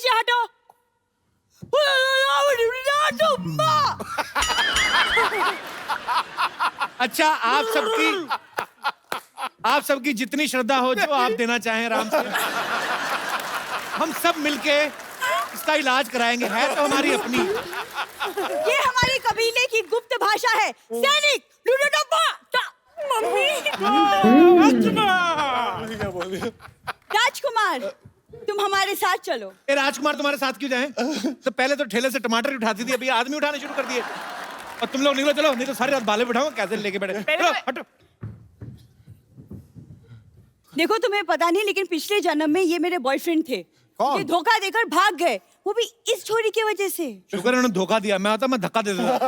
पीछे हटो। अच्छा, आप सबकी जितनी श्रद्धा हो, जो आप देना चाहें आराम से, हम सब मिलके इसका इलाज कराएंगे। है तो हमारी अपनी। ये हमारे कबीले की गुप्त भाषा है। सैनिक मम्मी। राजकुमार, तुम हमारे साथ चलो। ए राजकुमार तुम्हारे साथ क्यों जाएं? तो पहले तो ठेले से टमाटर उठाती थी, अभी आदमी उठाने शुरू कर दिए। और तुम लोग निकलो, चलो, नहीं तो सारी रात बाले बिठाऊंगा। कैसे लेके बैठे? चलो हटो। देखो, तुम्हें पता नहीं, लेकिन पिछले जन्म में ये मेरे बॉयफ्रेंड थे। ये धोखा देकर भाग गए, वो भी इस छोरी की वजह से। शुक्र है उन्होंने धोखा दिया, मैं आता मैं धक्का दे देता।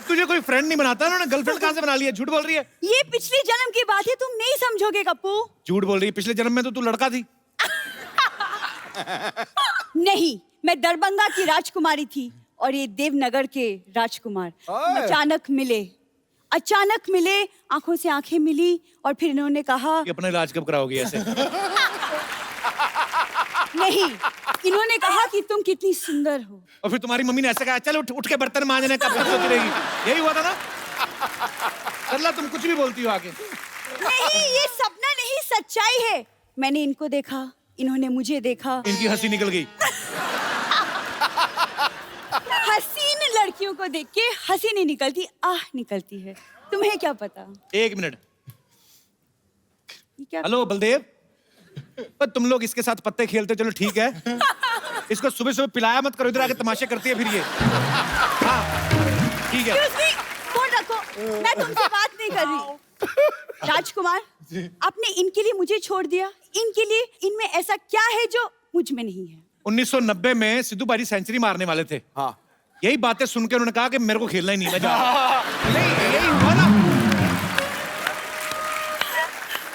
तुझे कोई फ्रेंड नहीं बनाता, उन्होंने गर्लफ्रेंड कहां से बना लिया? झूठ बोल रही है। ये पिछले जन्म की बात है, तुम नहीं समझोगे कप्पू। झूठ बोल रही है, पिछले जन्म में तो तू लड़का थी। नहीं, मैं दरभंगा की राजकुमारी थी और ये देवनगर के राजकुमार। अचानक मिले, आंखों से आंखें मिली और फिर इन्होंने कहा कि अपना इलाज कब कराओगी ऐसे? नहीं, इन्होंने कहा कि तुम कितनी सुंदर हो। और फिर तुम्हारी मम्मी ने ऐसे कहा, चल उठ के बर्तन मांजने, कब तक सोती रहेगी? यही हुआ था ना? सरला, तुम कुछ भी बोलती हो आगे। नहीं, ये सपना नहीं, सच्चाई है। मैंने इनको देखा, इन्होंने मुझे देखा। इनकी हंसी निकल गई। हसीन लड़कियों को देख के हंसी नहीं निकलती, आह निकलती है। तुम्हें क्या पता? एक मिनट। क्या? हेलो बलदेव, पर तुम लोग इसके साथ पत्ते खेलते, चलो ठीक है। इसको सुबह सुबह पिलाया मत करो, इधर आके तमाशे करती है फिर ये। हाँ ठीक है। फोन रखो, मैं तुमसे बात नहीं कर रही। राजकुमार, आपने इनके लिए मुझे छोड़ दिया, इनके लिए इनमें ऐसा क्या है जो मुझ में नहीं है? 1990 में सिद्धू बाजी सेंचुरी मारने वाले थे। हाँ। यही बातें सुन के उन्होंने कहा कि मेरे को खेलना ही नहीं, मैं जा रहा हूं। नहीं, यही हुआ ना।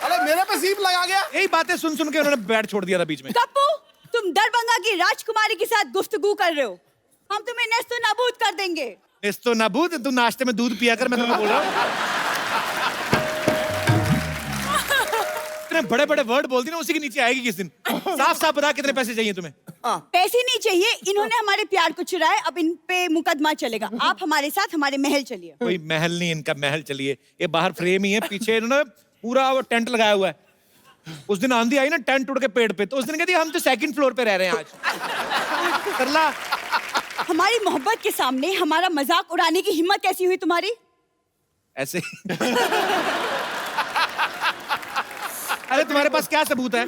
अरे मेरे पे सीप लगा गया। यही बातें सुन के उन्होंने बैट छोड़ दिया था बीच में। कप्पू, तुम दरभंगा की राजकुमारी के साथ गुफ्तगू कर रहे हो। हम तुम्हें नेस्तो नाबूद कर देंगे। नेस्तो नाबूद? तू नाश्ते में दूध पिया कर, मैं तुम्हें बोल रहा हूँ। इतने बड़े बड़े वर्ड बोलती ना, उसी के नीचे आएगी किस दिन। साफ साफ बता, कितने पैसे चाहिए तुम्हें? पैसे नहीं चाहिए, इन्होंने हमारे प्यार को चुराया, अब इन पे मुकदमा चलेगा। आप हमारे साथ हमारे महल चलिए। कोई महल नहीं, इनका महल चलिए। ये बाहर फ्रेम ही है, पीछे इन्होंने पूरा वो टेंट लगाया हुआ है। उस दिन आंधी आई ना, टेंट उड़ के पेड़ पे, तो उस दिन कहती हम तो सेकंड फ्लोर पे रह रहे हैं आज। सरला, हमारी मोहब्बत के सामने हमारा मजाक उड़ाने की हिम्मत कैसी हुई तुम्हारी? ऐसे अरे तुम्हारे पास क्या सबूत है?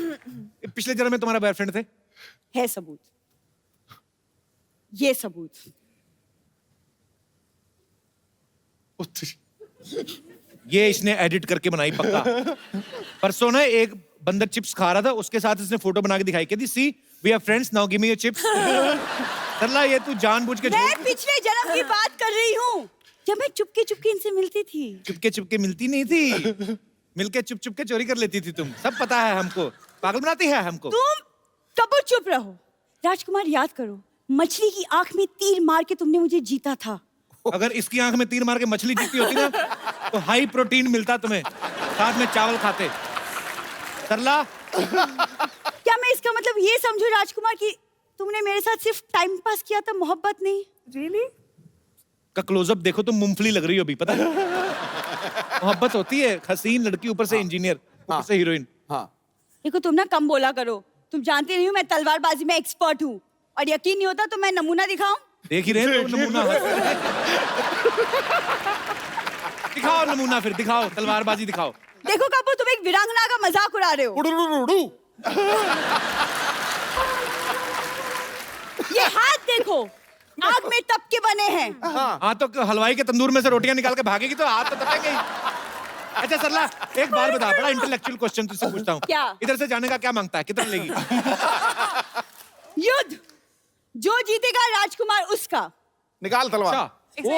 पिछले जन्म में तुम्हारा बॉयफ्रेंड थे? है सबूत, ये सबूत। ये इसने एडिट करके बनाई पक्का। परसों ना एक बंदर चिप्स खा रहा था, उसके साथ इसने फोटो बना के दिखाई, कहती see we are friends now give me your chips. Sarla, ये तू जानबूझ के मैं पिछले जन्म की बात कर रही हूँ, जब मैं चुपके चुपके इनसे मिलती थी। चुपके मिलती नहीं थी, मिलके चुप के चोरी कर लेती थी तुम। सब पता है हमको, पागल बनाती है हमको। तुम कबूल चुप रहो। राजकुमार, याद करो, मछली की आंख में तीर मार के तुमने मुझे जीता था। अगर इसकी आंख में तीर मार के मछली जीती होती ना, तो हाई प्रोटीन मिलता तुम्हें, साथ में चावल खाते। सरला, क्या मैं इसका मतलब ये समझूं राजकुमार कि तुमने मेरे साथ सिर्फ टाइम पास किया था, मोहब्बत नहीं? रियली? का क्लोजअप देखो, तुम मूंगफली लग रही हो अभी, पता है? मोहब्बत होती है, हसीन लड़की, ऊपर से इंजीनियर, ऊपर से हीरोइन। हाँ। देखो, तुम ना कम बोला करो। तुम जानते नहीं हो मैं तलवारबाजी में एक्सपर्ट हूँ, और यकीन नहीं होता तो मैं नमूना दिखाऊं? देख ही रहे हो नमूना। दिखाओ नमूना, फिर दिखाओ, तलवारबाजी दिखाओ। देखो कपूर, तुम एक वीरांगना का मजाक उड़ा रहे हो। ये हाथ देखो, आग में तप के बने हैं। हाँ, तो हलवाई के तंदूर में से रोटियां निकाल के भागेगी तो हाथ तो तपेंगे ही। अच्छा सरला, एक बार बता, बड़ा इंटेलेक्चुअल क्वेश्चन तुझसे पूछता हूँ। क्या? इधर से जाने का क्या मांगता है, कितना लेगी? युद्ध, जो जीतेगा राजकुमार उसका। निकाल तलवार। अच्छा, ओ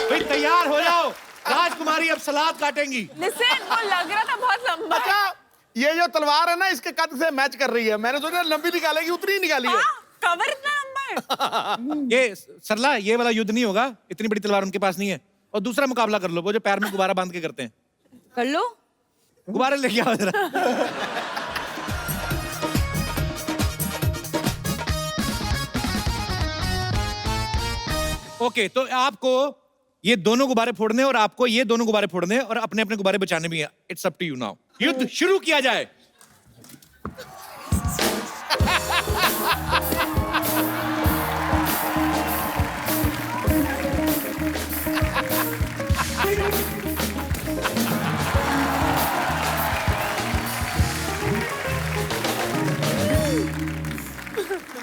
भाई तैयार हो जाओ, राजकुमारी अब सलाद काटेंगी। लिसन, वो लग रहा था बहुत लंबा। अच्छा, ये जो तलवार है ना, इसके कद से मैच कर रही है। मैंने सोचा लंबी निकालेगी, उतनी ही निकाली है। कवर इतना लंबा है। ये सरला, ये वाला युद्ध नहीं होगा, इतनी बड़ी तलवार उनके पास नहीं है। और दूसरा मुकाबला कर लो, वो जो पैर में गुब्बारा बांध के करते हैं। कर लो। गुब्बारे लेके आओ जरा। ओके, तो आपको ये दोनों गुब्बारे फोड़ने और आपको ये दोनों गुब्बारे फोड़ने और अपने अपने गुब्बारे बचाने भी हैं. It's up to you now. युद्ध शुरू किया जाए.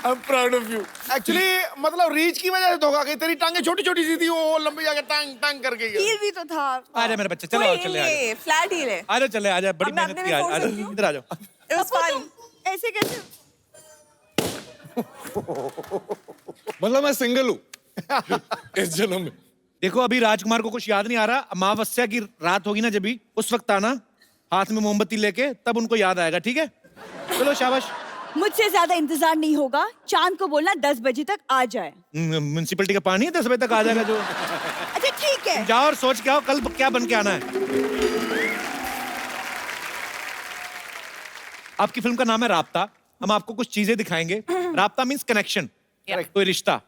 I'm proud of you. Actually, मतलब रीच की वजह से धोखा गई. तेरी टांगे छोटी छोटी सी थी, वो लंबी जाके टांग टांग करके गई. हील भी तो था. आजा मेरे बच्चे, चलो आओ, चले आजा. ये फ्लैट हील है. आजा चले आजा, बड़ी अब मैं मेहनत अपने की. में फोड़ आजा सकती हूँ? इधर आ जाओ. It was fun. ऐसे कैसे? मतलब मैं सिंगल हूँ इस जन्म में. देखो अभी राजकुमार को कुछ याद नहीं आ रहा. अमावस्या की रात होगी ना जब भी, उस वक्त आना हाथ में मोमबत्ती लेके, तब उनको याद आएगा. ठीक है, चलो शाबाश. मुझसे ज्यादा इंतजार नहीं होगा. चांद को बोलना 10 बजे तक आ जाए. म्युनिसिपैलिटी का पानी है, 10 बजे तक आ जाएगा. जो अच्छा ठीक है. जाओ और सोच के आओ कल क्या बन के आना है. आपकी फिल्म का नाम है राब्ता. हम आपको कुछ चीजें दिखाएंगे. राब्ता मींस कनेक्शन, कोई रिश्ता.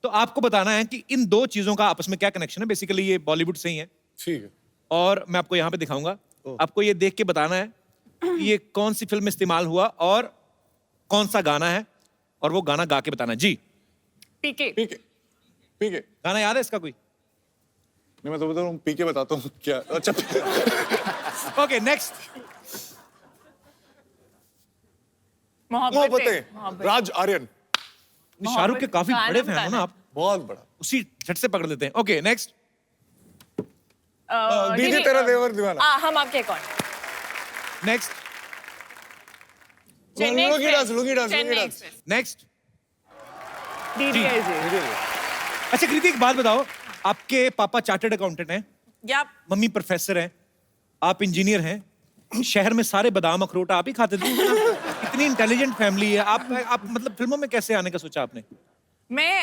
तो आपको बताना है कि इन दो चीजों का आपस में क्या कनेक्शन है. बेसिकली ये बॉलीवुड से ही है ठीक है. और मैं आपको यहाँ पे दिखाऊंगा. आपको ये देख के बताना है कि ये कौन सी फिल्म में इस्तेमाल हुआ और कौन सा गाना है, और वो गाना गा के बताना है. जी, पीके. ठीक है. ठीक है. गाना याद है इसका कोई? नहीं, मैं तो बता रहा हूँ, पी के बताता हूँ क्या. अच्छा. Okay, next. मोहब्बतें. राज आर्यन. शाहरुख के काफी गाना बड़े फैन हो बताना ना आप. बहुत बड़ा. उसी झट से पकड़ लेते हैं. Okay, next. दीदी तेरा देवर दीवाना. हम आपके कौन? Next. Chennai lungi dance, lungi dance, Chennai lungi dance. Express. Next. DDLJ. अच्छा कृति, एक बात बताओ. आपके पापा चार्टर्ड अकाउंटेंट हैं, या मम्मी प्रोफेसर हैं, आप इंजीनियर हैं. शहर में सारे बादाम अखरोट आप ही खाते थे. इतनी इंटेलिजेंट फैमिली है. आप मतलब फिल्मों में कैसे आने का सोचा आपने? मैं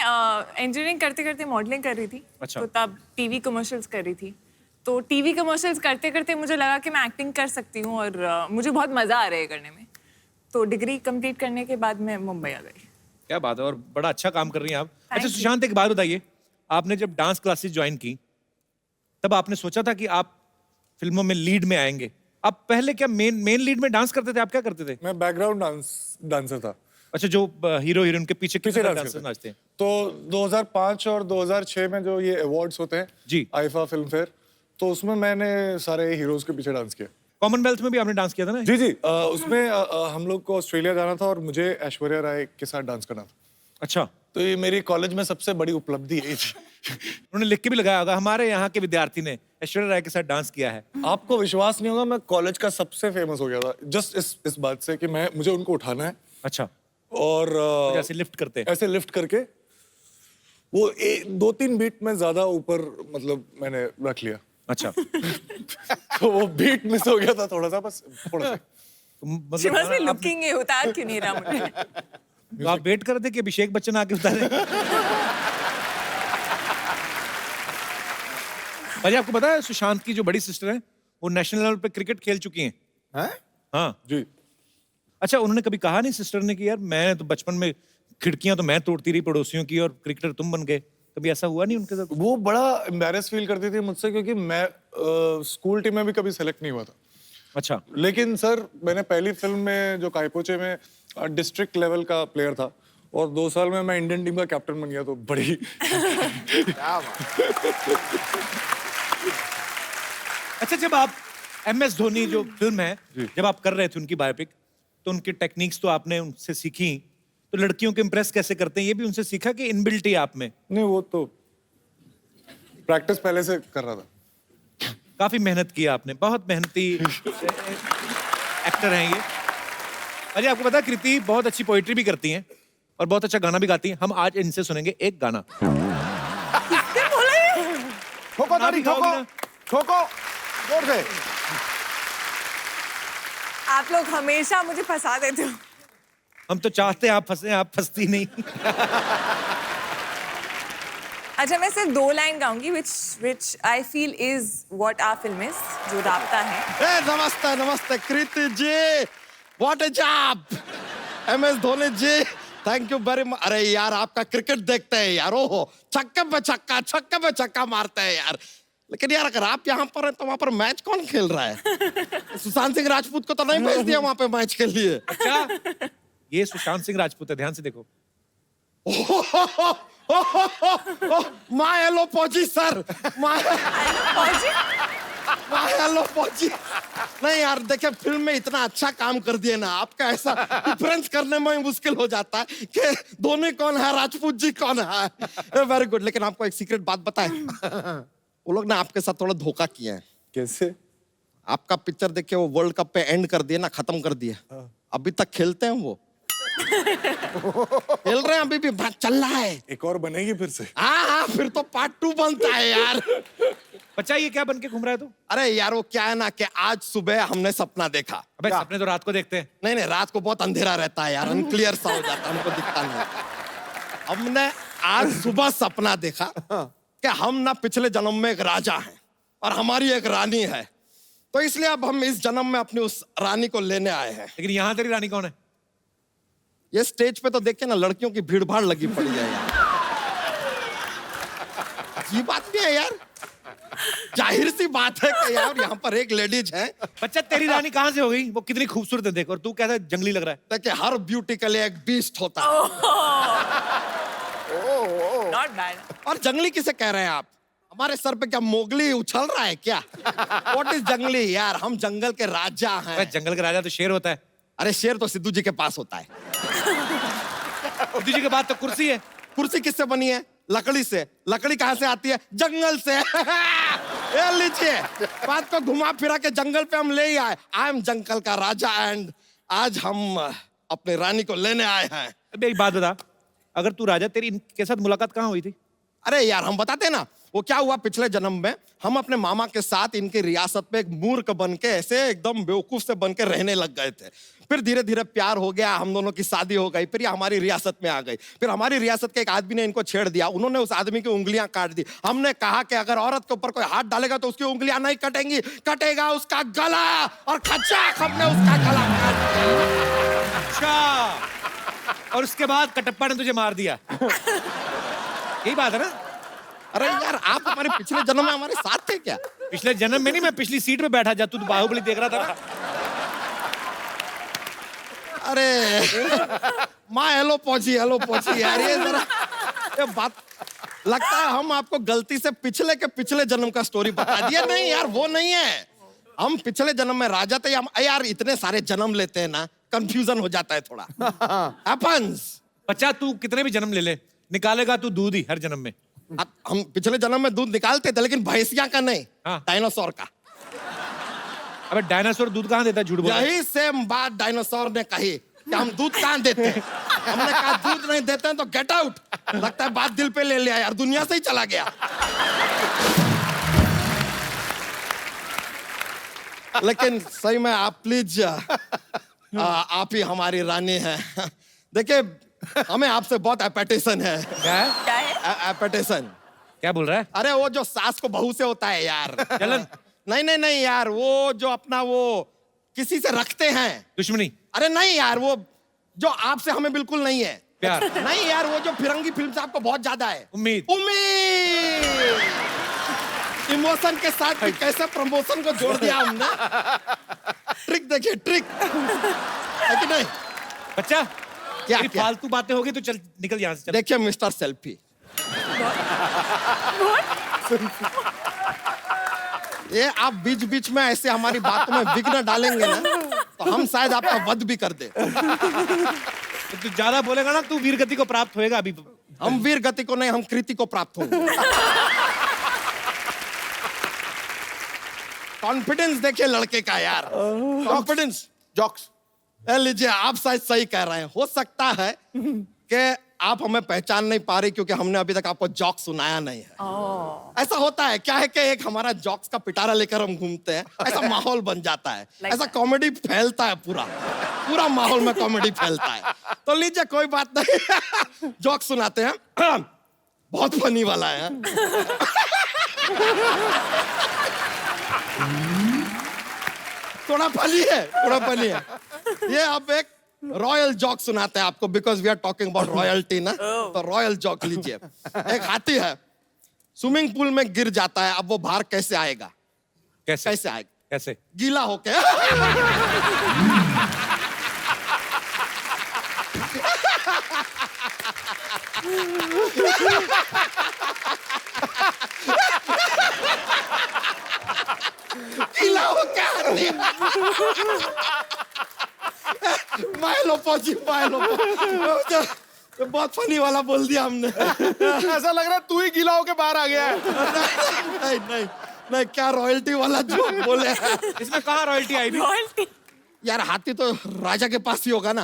इंजीनियरिंग करते करते मॉडलिंग कर रही थी. अच्छा. तो तब टीवी कमर्शियल्स कर रही थी. तो टीवी कमर्शियल्स करते करते मुझे लगा कि मैं एक्टिंग कर सकती हूँ और मुझे बहुत मजा आ रहा है करने में. तो डिग्री कंप्लीट करने के बाद मैं मुंबई आ गई. क्या बात है, और बड़ा अच्छा काम कर रही हैं आप. अच्छा you. सुशांत, एक बात बताइए. आपने जब डांस क्लासेस ज्वाइन की, तब आपने सोचा था कि आप फिल्मों में लीड में आएंगे? आप पहले क्या मेन लीड में डांस करते थे? आप क्या करते थे? मैं बैकग्राउंड डांसर था. अच्छा, जो हीरो हीरोइन के पीछे पीछे डांस डांसर करते नाचते हैं. तो 2005 और 2006 में जो ये अवार्ड्स होते हैं जी. आईफा फिल्म फेयर, तो उसमें मैंने सारे हीरोज के पीछे डांस किया. कॉमनवेल्थ में भी आपने डांस किया था ना? जी जी. उसमें हम लोग को ऑस्ट्रेलिया जाना था और मुझे ऐश्वर्या राय के साथ डांस करना था. अच्छा. तो ये मेरी कॉलेज में सबसे बड़ी उपलब्धि यही थी. उन्होंने लिख के भी लगाया होगा, हमारे यहाँ के विद्यार्थी ने ऐश्वर्या राय के साथ डांस किया है. आपको विश्वास नहीं होगा, मैं कॉलेज का सबसे फेमस हो गया था जस्ट इस बात से कि मुझे उनको उठाना है. अच्छा. और जैसे लिफ्ट करते हैं. ऐसे लिफ्ट करके वो 2-3 बीट में ज्यादा ऊपर मतलब मैंने रख लिया. अच्छा. तो वो बीट मिस हो गया था थोड़ा सा, बस थोड़ा सा. She must be आप looking है, उतार क्यों नहीं रहा मुझे? आप वेट कर रहे थे कि अभिषेक बच्चन आके उतारे. भाई आपको पता है सुशांत की जो बड़ी सिस्टर है, वो नेशनल लेवल पे क्रिकेट खेल चुकी हैं. हैं? हाँ जी. अच्छा, उन्होंने कभी कहा नहीं सिस्टर ने कि यार मैं तो बचपन में खिड़कियां तो मैं तोड़ती रही पड़ोसियों की और क्रिकेटर तुम बन गए? कभी ऐसा हुआ नहीं उनके साथ? वो बड़ा एम्बैरेस फील करती थी मुझसे, क्योंकि मैं स्कूल टीम में भी कभी सेलेक्ट नहीं हुआ था. अच्छा. लेकिन सर, मैंने पहली फिल्म में जो कायपोचे में डिस्ट्रिक्ट लेवल का प्लेयर था और 2 साल में मैं इंडियन टीम का कैप्टन बन गया. तो बड़ी क्या बात. अच्छा, जब आप MS धोनी जो फिल्म है, जब आप कर रहे थे उनकी बायोपिक, तो उनकी टेक्निक्स तो आपने उनसे सीखी. तो लड़कियों को इम्प्रेस कैसे करते हैं ये भी उनसे सीखा कि इनबिल्ट ही आप में? नहीं, वो तो प्रैक्टिस पहले से कर रहा था. काफी मेहनत की आपने, बहुत मेहनती एक्टर हैं ये. अरे आपको पता है कृति बहुत अच्छी पोइट्री भी करती हैं और बहुत अच्छा गाना भी गाती हैं. हम आज इनसे सुनेंगे एक गाना. ठोको ताड़ी, ठोको ठोको जोर से. आप लोग हमेशा मुझे फंसा देते हो. हम तो चाहते हैं आप फंसे, आप फंसती नहीं. अच्छा, मैं सिर्फ 2 line गाऊंगी which I feel is what our film is, जो राब्ता है. ए नमस्ते नमस्ते Kriti ji, what a job. MS Dhoni ji, thank you very much. अरे यार आपका क्रिकेट देखते हैं यार, ओहो छक्के पे छक्का मारते हैं यार। लेकिन यार अगर आप यहाँ पर हैं तो वहाँ पर मैच कौन खेल रहा है? सुशांत सिंह राजपूत को तो नहीं भेज दिया वहाँ पे मैच के लिए। अच्छा, ये सुशांत सिंह राजपूत है, ध्यान से देखो। माय हेलो पहुंची सर, माय हेलो पहुंची। नहीं यार देखिए, फिल्म में इतना अच्छा काम कर दिए ना, आपका ऐसा डिफरेंस करने में मुश्किल हो जाता है कि दोनों कौन है, राजपूत जी कौन है। Very good. लेकिन आपको एक सीक्रेट बात बताएं, वो लोग ना आपके साथ थोड़ा धोखा किए हैं। कैसे? आपका पिक्चर देख के वो वर्ल्ड कप पे एंड कर दिए ना, खत्म कर दिए। अभी तक खेलते हैं वो, खेल रहे हैं अभी भी, बात चल रहा है। एक और बनेगी फिर से? हाँ, फिर तो पार्ट 2 बनता है यार। बच्चा ये क्या बन के घूम रहा है तू? अरे यार वो क्या है ना कि आज सुबह हमने सपना देखा। अबे सपने तो रात को देखते हैं। नहीं, रात को बहुत अंधेरा रहता है यार, अनक्लियर सा हो जाता है, हमको दिखता नहीं। हमने आज सुबह सपना देखा कि हम ना पिछले जन्म में एक राजा हैं और हमारी एक रानी है, तो इसलिए अब हम इस जन्म में अपनी उस रानी को लेने आए हैं। लेकिन यहाँ तेरी रानी कौन है? ये स्टेज पे तो देखिए ना, लड़कियों की भीड़ भाड़ लगी पड़ी है यार। ये बात भी है यार, जाहिर सी बात है कि यार यहाँ पर एक लेडीज है। बच्चा तेरी रानी कहाँ से हो गई? वो कितनी खूबसूरत है देख, और तू कैसा जंगली लग रहा है। देखिए हर ब्यूटी के लिए एक बीस्ट होता है। Not bad. और जंगली किसे कह रहे हैं आप? हमारे सर पे क्या मोगली उछल रहा है क्या? What is जंगली यार? हम जंगल के राजा हैं। अबे जंगल का राजा तो शेर होता है। अरे शेर तो सिद्धू जी के पास होता है। सिद्धू जी के बाद तो कुर्सी है। कुर्सी किससे बनी है? लकड़ी से। लकड़ी कहाँ से आती है? जंगल से। ये लीजिए, बात को घुमा फिरा के जंगल पे हम ले ही आए। आई एम जंगल का राजा एंड आज हम अपनी रानी को लेने आए हैं। अबे एक बात बता, अगर तू राजा, तेरी इनके साथ मुलाकात कहाँ हुई थी? अरे यार हम बताते ना, वो क्या हुआ पिछले जन्म में, हम अपने मामा के साथ इनकी रियासत पे एक मूर्ख बन के ऐसे एकदम बेवकूफ से बन के रहने लग गए थे। फिर धीरे धीरे प्यार हो गया, हम दोनों की शादी हो गई, फिर ये हमारी रियासत में आ गई। फिर हमारी रियासत के एक आदमी ने इनको छेड़ दिया, उन्होंने उस आदमी की उंगलियां काट दी। हमने कहा कि अगर औरत के ऊपर कोई हाथ डालेगा तो उसकी उंगलियां नहीं कटेंगी, कटेगा उसका गला, और खचाक हमने उसका गला काट दिया। अच्छा, और उसके बाद कटप्पा ने तुझे मार दिया। यही बात है ना? अरे यार आप हमारे पिछले जन्म में हमारे साथ थे क्या? पिछले जन्म में नहीं, मैं पिछली सीट पे बैठा, जब तू बाहुबली देख रहा था ना। अरे माँ हेलो पहुंची यार, ये जरा ये बात लगता है हम आपको गलती से पिछले के पिछले जन्म का स्टोरी बता दिया। नहीं यार वो नहीं है, हम पिछले जन्म में राजा थे। हम यार इतने सारे जन्म लेते हैं ना, कंफ्यूजन हो जाता है थोड़ा। हैपेंस। बच्चा तू कितने भी जन्म ले ले, निकालेगा तू दूध ही हर जन्म में। हम पिछले जन्म में दूध निकालते थे, लेकिन भैंसिया का नहीं, हाँ। डायनासोर का। अबे डायनासोर दूध कहाँ देता है? झूठ बोल रहा है। यही सेम बात डायनासोर ने कही कि हम दूध कहाँ देते हैं। हमने कहा दूध नहीं देते हैं तो गेट आउट। लगता है बात दिल पे ले लिया यार, दुनिया से ही चला गया। लेकिन सही में आप प्लीज आप ही हमारी रानी है। देखिए हमें आपसे बहुत एपेटेशन है। क्या है? क्या है? एपेटेशन। क्या बोल रहा है? अरे वो जो सास को बहू से होता है यार। जलन? नहीं यार, वो जो अपना वो किसी से रखते हैं दुश्मनी? अरे नहीं यार, वो जो आपसे हमें बिल्कुल नहीं है। प्यार? नहीं यार, वो जो फिरंगी फिल्म से आपको बहुत ज्यादा है। उम्मीद? इमोशन के साथ भी कैसे प्रमोशन को जोड़ दिया हमने। ट्रिक देखिए, ट्रिक है कि नहीं? बच्चा क्या तेरी फालतू बातें होगी तो चल निकल यहाँ से, चल। देखिए मिस्टर सेल्फी, ये आप बीच बीच में ऐसे हमारी बातों में विघ्न डालेंगे ना, तो हम शायद आपका वध भी कर दे। तो तू ज्यादा बोलेगा ना, तू वीर गति को प्राप्त होएगा। अभी हम वीर गति को नहीं, हम कृति को प्राप्त होंगे। कॉन्फिडेंस देखिए लड़के का यार, कॉन्फिडेंस। जॉक्स। लीजिए आप शायद सही कह रहे हैं, हो सकता है कि आप हमें पहचान नहीं पा रही क्योंकि हमने अभी तक आपको जॉक्स सुनाया नहीं है। ऐसा होता है, क्या है कि एक हमारा जॉक्स का पिटारा लेकर हम घूमते हैं, ऐसा माहौल बन जाता है, ऐसा कॉमेडी फैलता है, पूरा माहौल में कॉमेडी फैलता है। तो लीजिए कोई बात नहीं, जॉक्स सुनाते हैं। बहुत फनी वाला है। थोड़ा फनी है। ये अब एक रॉयल जॉक सुनाते हैं आपको, because we are talking about royalty ना। तो रॉयल जॉक लीजिए। एक हाथी है, स्विमिंग पूल में गिर जाता है, अब वो बाहर कैसे आएगा? कैसे कैसे आएगा? कैसे? गीला होके। गीला होके हाथी। माइलो पहुंची, माइलो। बहुत फनी वाला बोल दिया हमने। ऐसा लग रहा है तू ही गीला होके बाहर आ गया है। नहीं नहीं नहीं, क्या रॉयल्टी वाला जोक बोले हैं। इसमें कहाँ रॉयल्टी आई भी? रॉयल्टी। यार हाथी तो राजा के पास ही होगा ना,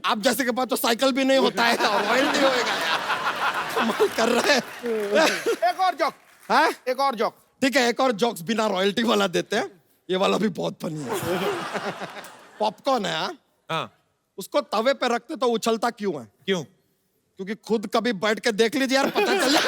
आप जैसे के पास तो साइकिल भी नहीं होता है और रॉयल्टी होएगा यार। कमाल कर रहे हैं। एक और जोक। हाँ? एक और जोक। ठीक है, एक और जोक्स बिना रॉयल्टी वाला देते हैं। ये वाला भी बहुत फनी है। पॉपकॉर्न है, हाँ? हाँ। उसको तवे पे रखते तो उछलता क्यों है? क्यों? क्योंकि खुद कभी बैठ के देख लीजिए यार, पता चल जाए।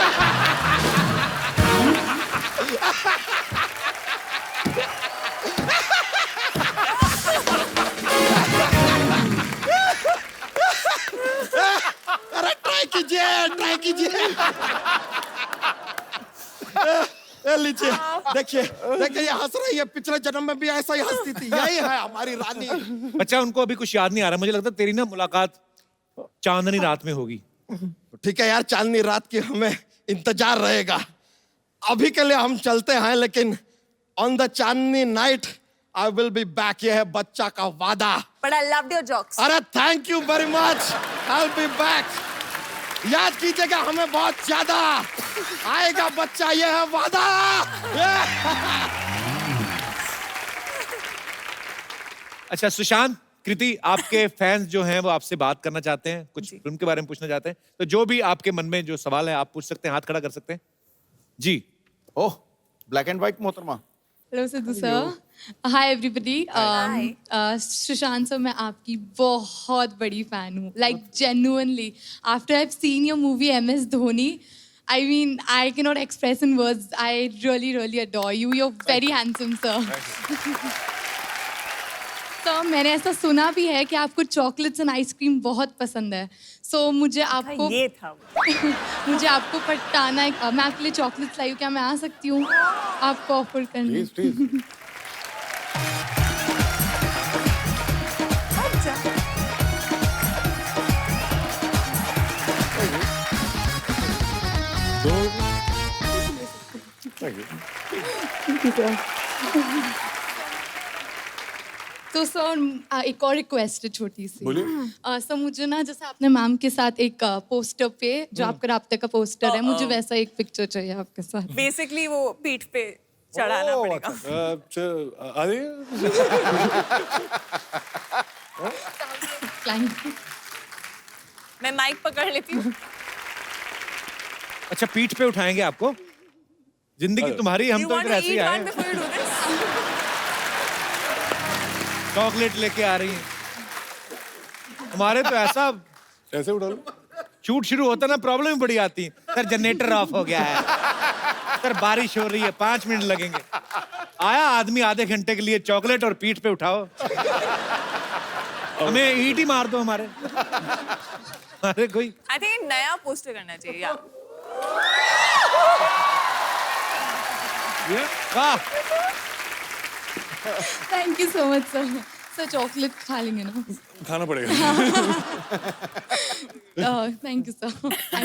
अरे ट्राई कीजिए, ट्राई कीजिए। ए लीजिए, देखिए देखिए, ये हंस रही है। पिछले जन्म में भी ऐसा ही हंसती थी। यही है हमारी रानी। बच्चा, उनको अभी कुछ याद नहीं आ रहा। मुझे लगता है तेरी ना मुलाकात चांदनी रात में होगी। ठीक है यार, चांदनी रात की हमें इंतजार रहेगा। अभी के लिए हम चलते हैं, लेकिन on the Chandni night I will be back. ये है बच्चा का वादा। But I loved your jokes. अरे thank you very much, I will be back. याद कीजिएगा हमें बहुत ज्यादा। आएगा बच्चा, ये है वादा। अच्छा सुशांत, कृति, आपके फैंस जो हैं वो आपसे बात करना चाहते हैं, कुछ फिल्म के बारे में पूछना चाहते हैं, तो जो भी आपके मन में जो सवाल है आप पूछ सकते हैं, हाथ खड़ा कर सकते हैं जी। ओह, ब्लैक एंड व्हाइट मोहतरमा। Hello Sidhu sir, hi everybody. Sushant sir, मैं आपकी बहुत बड़ी फैन हूँ, like genuinely. After I have seen your movie MS Dhoni, I mean, I cannot express in words. I really, really adore you. You're very handsome, sir. Sir, मैंने ऐसा सुना भी है कि आपको चॉकलेट्स एंड आइसक्रीम बहुत पसंद है। सो मुझे आपको ये था वो। मुझे आपको पटाना है। मैं आपके लिए चॉकलेट्स लाई हूँ, क्या मैं आ सकती हूँ आपको ऑफर करने? Please please. तो सर एक और रिक्वेस्ट है छोटी सी। बोलिए। सर मुझे ना, जैसे आपने मैम के साथ एक पोस्टर पे, जो आपका राब्ते का पोस्टर है, मुझे वैसा एक पिक्चर चाहिए आपके साथ। बेसिकली वो पीठ पे चढ़ाना पड़ेगा। अरे Client। मैं माइक पकड़ लेती हूँ। अच्छा, पीठ पे उठाएंगे आपको? जिंदगी तुम्हारी, हम You तो want इधर to ऐसे ही eat आए one हैं। before you do this? Chocolate लेके आ रही हैं। हमारे तो ऐसा ऐसे उठा लो। शूट शुरू होता ना, प्रॉब्लम ही बड़ी आती है। सर जनरेटर ऑफ हो गया है, सर बारिश हो रही है, 5 मिनट लगेंगे। आया आदमी आधे घंटे के लिए, चॉकलेट और पीठ पे उठाओ। हमें ईट ही मार दो हमारे। अरे कोई I think नया पोस्टर करना चाहिए यार। वाह, thank you so much sir. Sir chocolate खा लेंगे ना? खाना पड़ेगा। Thank you sir.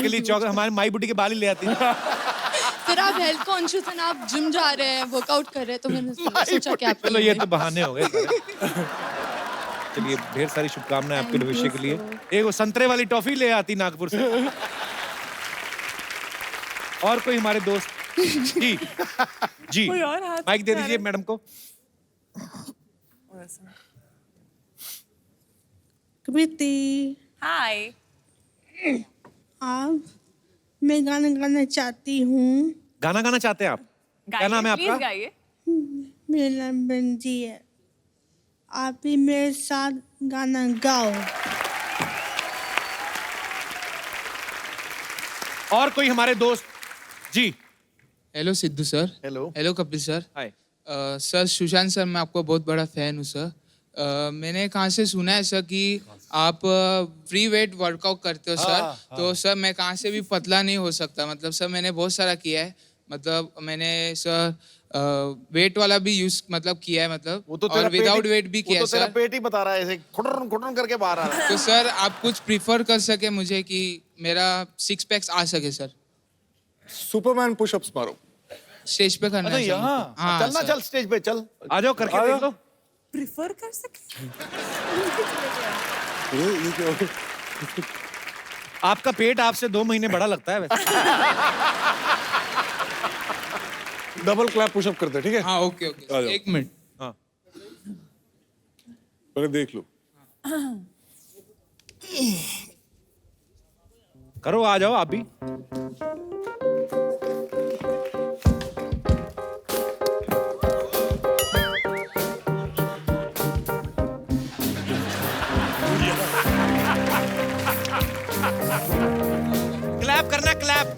के लिए चॉकलेट हमारे माई बुटी के बाल ही ले आती है। सर आप हेल्थ कॉन्शियस हैं ना, आप जिम जा रहे हैं, वर्कआउट कर रहे हैं, तो मैंने सोचा कि आप चलो ये तो बहाने हो गए सारे। चलिए, ढेर सारी शुभकामनाएं आपके भविष्य के लिए। एक वो संतरे वाली टॉफी ले आती नागपुर से। और कोई हमारे दोस्त? जी जी, कोई और हाथ माइक दे उठा दीजिए रहे? मैडम को। कृति, हाय। आप, मैं गाना गाना चाहती हूँ। गाना गाना चाहते हैं आप? क्या नाम है प्लीज आपका? गाइए। मेरा नाम बंजी है। आप भी मेरे साथ गाना गाओ। और कोई हमारे दोस्त? जी। Hello Sidhu sir. Hello. Hello Kapil sir. Hi. Sir Sushant sir, मैं आपको बहुत बड़ा फैन हूँ सर। मैंने कहाँ से सुना है सर कि आप फ्री वेट वर्कआउट करते हो सर, तो सर मैं कहाँ से भी पतला नहीं हो सकता, मतलब सर मैंने बहुत सारा किया है, मतलब मैंने सर वेट वाला भी यूज मतलब किया है, मतलब वो तो और विदाउट वेट भी किया है तेरा सर। पेट ही बता रहा है ऐसे खुटरन खुटरन करके बाहर आ रहा है। तो सर आप कुछ प्रिफर कर सके मुझे कि मेरा 6 पैक्स आ सके सर, सुपरमैन पुशअप्स मारो। स्टेज पे करना अच्छा है सर यहाँ मुझको। हाँ चल ना, सर। चल स्टेज पे चल। आ जाओ करके देख लो। प्रिफर कर सके। ये क्या हो गया? आपका पेट आपसे 2 महीने बड़ा लगता है वैसे। डबल क्लैप पुशअप करते हैं, ठीक है? हाँ ओके आ जाओ। Okay, 1 minute. हाँ पहले देख लो। करो, आ जाओ आप भी। क्लैप करना, क्लैप।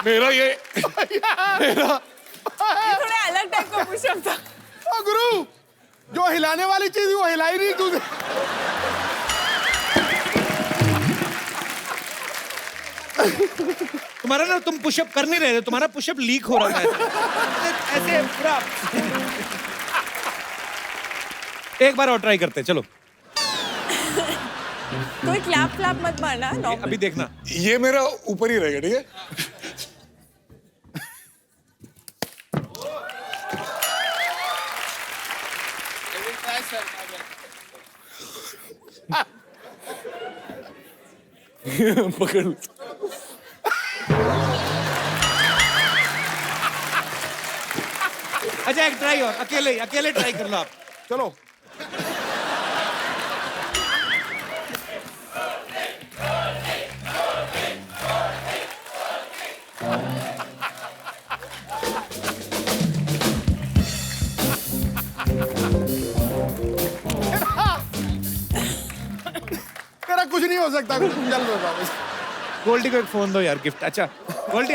मेरा ये ये थोड़ा अलग टाइप का पुशअप था। ओ गुरु, जो हिलाने वाली चीज वो हिलाई नहीं तूने। तुम्हारा ना, तुम पुशअप कर नहीं रहे थे, तुम्हारा पुशअप लीक हो रहा है ऐसे पूरा। एक बार और ट्राई करते हैं, चलो। कोई क्लैप क्लैप मत मारना। अभी देखना। ये मेरा ऊपर ही रहेगा, ठीक है? पकड़ लो। अच्छा एक ट्राई और, अकेले अकेले ट्राई कर लो आप। चलो तेरा कुछ नहीं हो सकता, तुम चल दो वापस। गोल्डी को एक फोन दो यार, गिफ्ट। अच्छा गोल्डी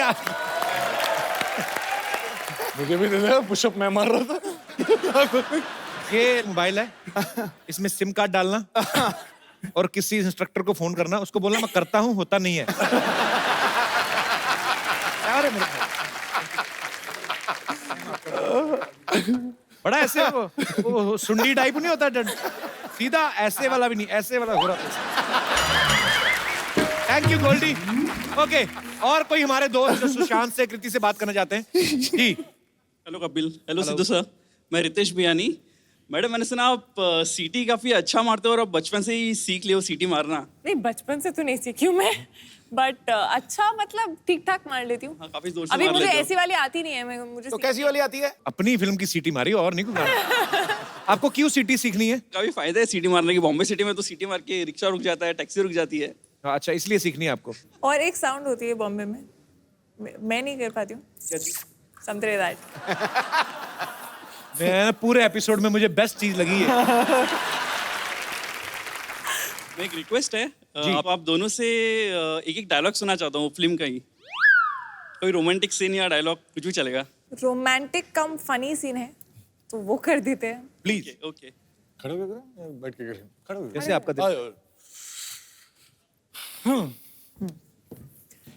मुझे भी दे दे, पुशअप मैं मार रहा था। ये मोबाइल है, इसमें सिम कार्ड डालना और किसी इंस्ट्रक्टर को फोन करना, उसको बोलना मैं करता हूँ, होता नहीं है। अरे मेरे भाई। बड़ा ऐसे वो सुंडी टाइप नहीं होता, सीधा ऐसे वाला भी नहीं, ऐसे वाला हो रहा था। Thank you Goldy. ओके, और कोई हमारे दोस्त जो सुशांत से, कृति से बात करना चाहते हैं? जी। Hello Kapil. Hello Sidhu sir, मैं रितेश बियानी। मैडम मैंने सुना आप सीटी काफी अच्छा मारते हो और आप बचपन से ही सीख लियो सीटी मारना। नहीं, बचपन से तो नहीं सीखी हूँ मैं, बट अच्छा मतलब ठीक ठाक मार लेती हूँ। हाँ, काफी जोर से अभी मार मुझे लेते हो। ऐसी वाली आती नहीं है, मैं मुझे तो कैसी वाली आती है? अपनी फिल्म की सीटी मारी और नहीं कुछ। आपको क्यों सीटी सीखनी है? काफी फायदा है सीटी मारने की। बॉम्बे सिटी में तो सीटी मार के रिक्शा रुक जाता है, टैक्सी रुक जाती है। अच्छा, इसलिए सीखनी है आपको। और एक साउंड होती है बॉम्बे में, मैं नहीं कर पाती हूँ, समथिंग लाइक दैट। मैं पूरे एपिसोड में मुझे बेस्ट चीज लगी है। एक रिक्वेस्ट है, आप दोनों से एक एक डायलॉग सुना चाहता हूँ फिल्म का ही। कोई रोमांटिक सीन या डायलॉग कुछ भी चलेगा। रोमांटिक कम फनी सीन है तो वो कर देते हैं प्लीज। ओके। खड़े हो गए, बैठ के करें। खड़े हो गए। जैसे आपका दिल।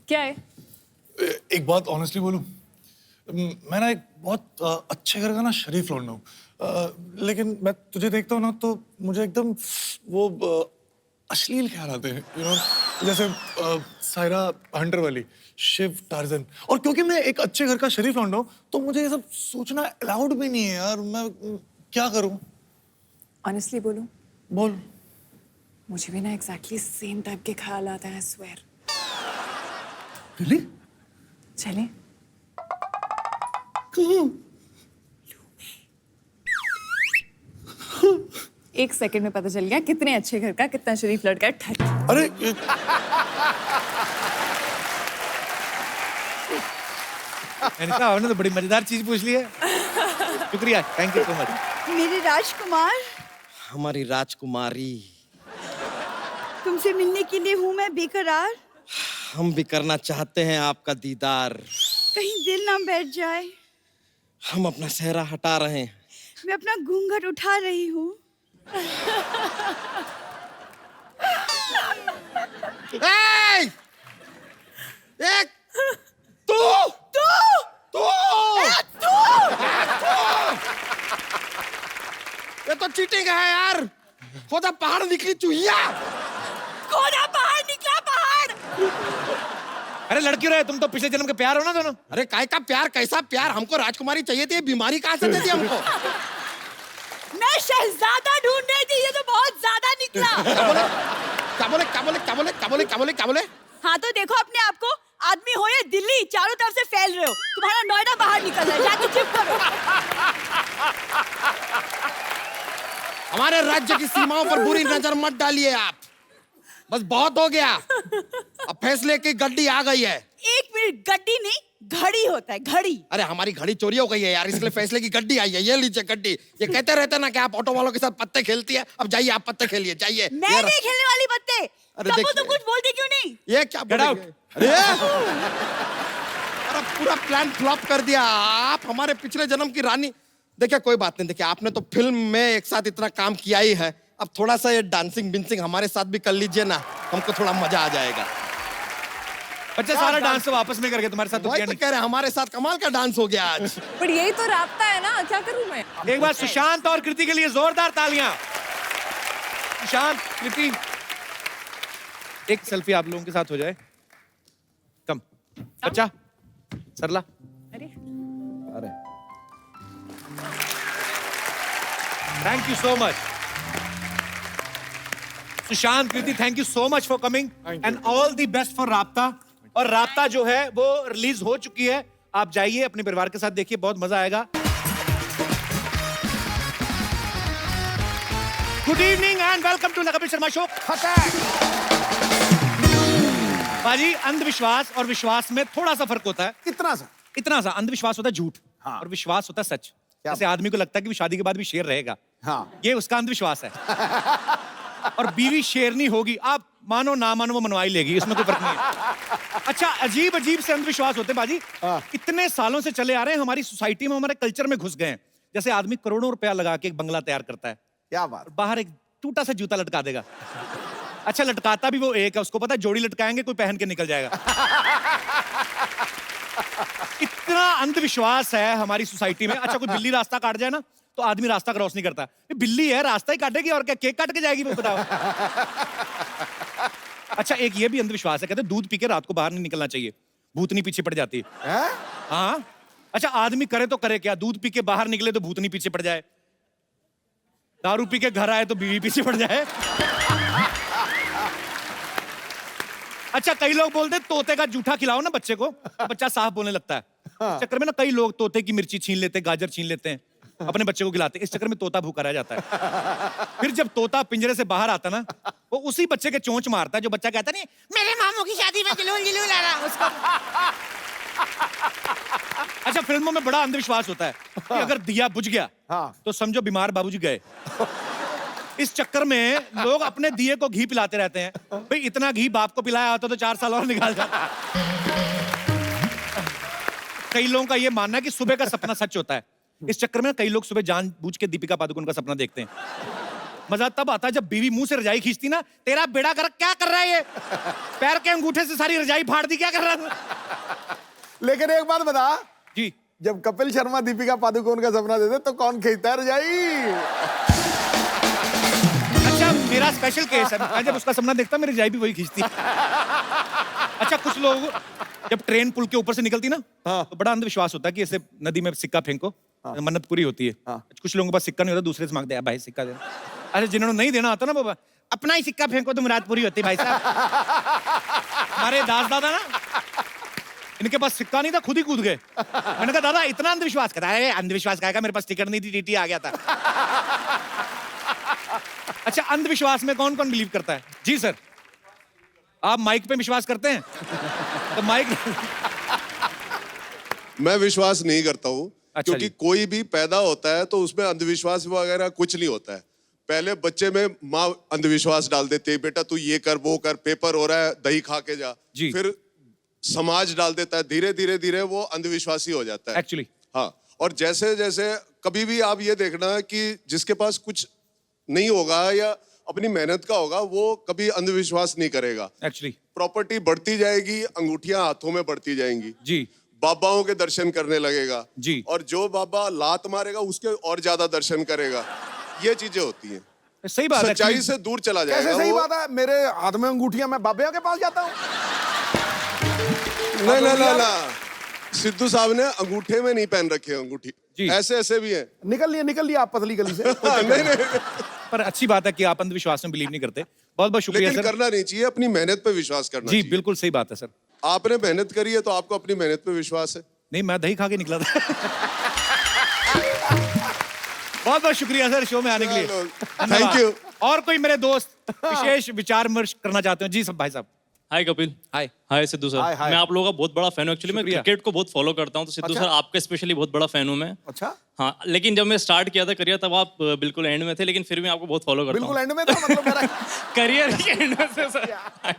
क्या है? एक बात ऑनेस्टली बोलूं, मैं ना एक बहुत अच्छे घर का ना शरीफ लौंडा हूँ, लेकिन मैं तुझे देखता हूँ ना तो मुझे एकदम वो अश्लील ख्याल आते हैं, यू नो, जैसे सायरा हंटर वाली, शिव टार्जन। और क्योंकि मैं एक अच्छे घर का शरीफ लौंडा हूँ तो मुझे ये सब सोचना अलाउड भी नहीं है यार। मैं क्या करूँ? ऑनेस्टली बोलूं, बोल। मुझे भी ना एग्जैक्टली सेम टाइप के ख्याल आता है, स्वेयर। रियली? चले एक सेकंड में पता चल गया कितने अच्छे घर का कितना शरीफ लड़का है। ठट। अरे मैंने कहा आपने तो बड़ी मजेदार चीज पूछ ली है। शुक्रिया, थैंक यू सो मच। मेरे राजकुमार, हमारी राजकुमारी। तुमसे मिलने के लिए हूँ मैं बेकरार। हम भी करना चाहते हैं आपका दीदार। कहीं दिल ना बैठ जाए। हम अपना सेहरा हटा रहे हैं। मैं अपना घूंघट उठा रही हूँ। एक तू तू तू ये तो चीटिंग है यार। खोदा पहाड़ निकली चूहिया। खोदा पहाड़ निकला पहाड़। अरे लड़की रहे, तुम तो पिछले जन्म के प्यार हो ना दोनों। अरे काय का प्यार, कैसा प्यार? हमको राजकुमारी चाहिए थी, ये बीमारी कहाँ से दे दी हमको? मैं शहजादा ढूंढ रही थी, ये तो बहुत ज्यादा निकला। क्या बोले क्या बोले क्या बोले क्या बोले क्या बोले क्या बोले क्या बोले? हाँ तो देखो अपने आप को, आदमी हो या दिल्ली, चारों तरफ से फैल रहे हो। तुम्हारा नोएडा बाहर निकल रहा है, जाके चुप करो। हमारे राज्य की सीमाओं पर बुरी नजर मत डालिए आप। बस बहुत हो गया। अब फैसले की गड्डी आ गई है। 1 मिनट, गड्डी नहीं घड़ी होता है, घड़ी। अरे हमारी घड़ी चोरी हो गई है यार, इसलिए फैसले की गड्डी आई है। ये लीजिए गड्डी। ये कहते रहते ना कि आप ऑटो वालों के साथ पत्ते खेलती है। अब जाइए आप पत्ते खेलिए, जाइए। मैं नहीं खेलने वाली पत्ते। अरे तब देखिए। तुम कुछ बोलती क्यों नहीं? ये क्या Get out. अरे अरे पूरा प्लान फ्लॉप कर दिया आप। हमारे पिछले जन्म की रानी। देखिए कोई बात नहीं, देखिए आपने तो फिल्म में एक साथ इतना काम किया ही है, अब थोड़ा सा ये डांसिंग बिंसिंग हमारे साथ भी कर लीजिए ना, हमको थोड़ा मजा आ जाएगा। बच्चा सारा डांस तो वापस में करके तुम्हारे साथ तो वही किया तो नहीं। कह रहे हैं, हमारे साथ कमाल का डांस हो गया आज। पर यही तो रास्ता है ना, क्या करूं मैं? एक बार सुशांत और कृति के लिए जोरदार तालियां। सुशांत, कृति, एक सेल्फी आप लोगों के साथ हो जाए। कम बच्चा, सरला। अरे अरे thank you so much Sushant, Kriti, thank you so much for coming and all the best for राब्ता। और राब्ता जो है वो रिलीज हो चुकी है, आप जाइए अपने परिवार के साथ देखिए, बहुत मजा आएगा। Good evening and welcome to Kapil Sharma show. बाजी, अंधविश्वास और विश्वास में थोड़ा सा फर्क होता है। इतना सा अंधविश्वास होता है झूठ, और विश्वास होता है सच। जैसे आदमी को लगता है कि शादी के बाद भी शेर रहेगा, ये उसका अंधविश्वास है। और बीवी शेरनी होगी, आप मानो ना मानो वो मनवाई लेगी, इसमें कोई फर्क नहीं है। अच्छा, अजीब अजीब से अंधविश्वास होते हैं बाजी, इतने सालों से चले आ रहे हैं, हमारी सोसाइटी में, हमारे कल्चर में घुस गए हैं। जैसे आदमी करोड़ों रुपया लगा के एक बंगला तैयार करता है, क्या बात। बाहर एक टूटा सा जूता लटका देगा। अच्छा, लटकाता भी वो एक है, उसको पता है जोड़ी लटकाएंगे कोई पहन के निकल जाएगा। इतना अंधविश्वास है हमारी सोसाइटी में। अच्छा, कोई बिल्ली रास्ता काट जाए ना तो आदमी रास्ता क्रॉस नहीं करता। ये बिल्ली है, रास्ता ही काटेगी और क्या केक काट के जाएगी, वो बताओ। अच्छा, एक ये भी अंधविश्वास है, कहते हैं दूध पी के रात को बाहर नहीं निकलना चाहिए, भूतनी पीछे पड़ जाती है। हाँ, अच्छा आदमी करे तो करे क्या, दूध पी के बाहर निकले तो भूतनी पीछे पड़ जाए, दारू पी के घर आए तो बीवी पीछे पड़ जाए। अच्छा, कई लोग बोलते हैं तोते का जूठा खिलाओ ना बच्चे को, तो बच्चा साफ बोलने लगता है। इस चक्कर में ना कई लोग तोते की मिर्ची छीन लेते हैं, गाजर छीन लेते हैं, अपने बच्चे को खिलाते हैं। इस चक्कर में तोता भूखा रह जाता है। फिर जब तोता पिंजरे से बाहर आता ना, वो उसी बच्चे के चोंच मारता है जो बच्चा कहता नहीं मेरे मामू की शादी में जुलूल जुलूल आ रहा उसको। अच्छा, फिल्मों में बड़ा अंधविश्वास होता है कि अगर दिया बुझ गया तो समझो बीमार बाबूजी गए। इस चक्कर में लोग अपने दिए को घी पिलाते रहते हैं। भाई इतना घी बाप को पिलाया होता तो 4 साल और निकाल जाता। कई लोगों का ये मानना है कि सुबह का सपना सच होता है। इस चक्कर में कई लोग सुबह जानबूझ के दीपिका पादुकोण का सपना देखते हैं। मजा तब आता है जब बीवी मुंह से रजाई खींचती ना, तेरा बेड़ा कर क्या कर रहा है ये, पैर के अंगूठे से सारी रजाई फाड़ दी, क्या कर रहा है। लेकिन एक बात बता जी, जब कपिल शर्मा दीपिका पादुकोण का सपना देते तो कौन खींचता है रजाई? अच्छा, मेरा स्पेशल केस है, मैं जब उसका सपना देखता मेरी रजाई भी वही खींचती। अच्छा, कुछ लोग जब ट्रेन पुल के ऊपर से निकलती ना, तो बड़ा अंधविश्वास होता है कि ऐसे नदी में सिक्का फेंको, मन्नत पूरी होती है। कुछ लोगों के पास सिक्का नहीं होता, दूसरे से मांगते हैं भाई सिक्का दे। अरे जिन्होंने नहीं देना आता ना बाबा, अपना ही सिक्का फेंको तो मुराद पूरी होती है भाई साहब। हमारे दास दादा ना, इनके पास सिक्का नहीं था, खुद ही कूद गए। मैंने कहा दादा इतना अंधविश्वास, कहता है अंधविश्वास का, मेरे पास टिकट नहीं थी, टीटी आ गया था। अच्छा, अंधविश्वास में कौन कौन बिलीव करता है? जी सर, आप माइक पे विश्वास करते हैं? तो माइक मैं विश्वास नहीं करता हूँ, अच्छा क्योंकि जी। कोई भी पैदा होता है तो उसमें अंधविश्वास वगैरह कुछ नहीं होता है। पहले बच्चे में माँ अंधविश्वास डाल देती है, बेटा तू ये कर वो कर, पेपर हो रहा है दही खा के जा। जी। फिर समाज डाल देता है, धीरे धीरे धीरे वो अंधविश्वासी हो जाता है। एक्चुअली हाँ, और जैसे जैसे कभी भी आप ये देखना कि जिसके पास कुछ नहीं होगा या अपनी मेहनत का होगा, वो कभी अंधविश्वास नहीं करेगा। एक्चुअली प्रॉपर्टी बढ़ती जाएगी, अंगूठियां हाथों में बढ़ती जाएंगी जी बाबाओं के दर्शन करने लगेगा जी। और जो बाबा लात मारेगा उसके और ज्यादा दर्शन करेगा। ये चीजें होती हैं, सही बात है सच्चाई actually। से दूर चला जाएगा। कैसे सही वो- बात है, मेरे हाथ में अंगूठियां, मैं बाबे के पास जाता हूँ। नहीं नहीं नहीं नहीं, सिद्धू साहब ने अंगूठे में नहीं पहन रखे अंगूठी, जी। ऐसे ऐसे भी हैं। निकल लिए आप पतली गली से। नहीं नहीं, पर अच्छी बात है कि आप अंधविश्वास में बिलीव नहीं करते। बहुत बहुत शुक्रिया लेकिन सर। करना नहीं चाहिए, अपनी मेहनत पे विश्वास करना जी चाहिए। बिल्कुल सही बात है सर। आपने मेहनत करी है तो आपको अपनी मेहनत पे विश्वास है। नहीं, मैं दही खा के निकला था। बहुत बहुत शुक्रिया सर शो में आने के लिए। धन्यवाद। Thank you. और कोई मेरे दोस्त विशेष विचार विमर्श करना चाहते हो? जी सब भाई साहब। हाय कपिल। हाय। हाय सिद्धू सर। हाय, हाय। मैं आप लोगों का बहुत बड़ा फैन हूँ। एक्चुअली मैं शुक्रिया। क्रिकेट को बहुत फॉलो करता हूँ, तो सिद्धू अच्छा। सर आपका स्पेशली बहुत बड़ा फैन हूँ मैं। अच्छा, हाँ, लेकिन जब मैं स्टार्ट किया था करियर तब आप बिल्कुल एंड में थे, लेकिन फिर भी मैं आपको बहुत फॉलो करता बिल्कुल हूँ। एंड में था, मतलब मेरा करियर के एंड में से सर।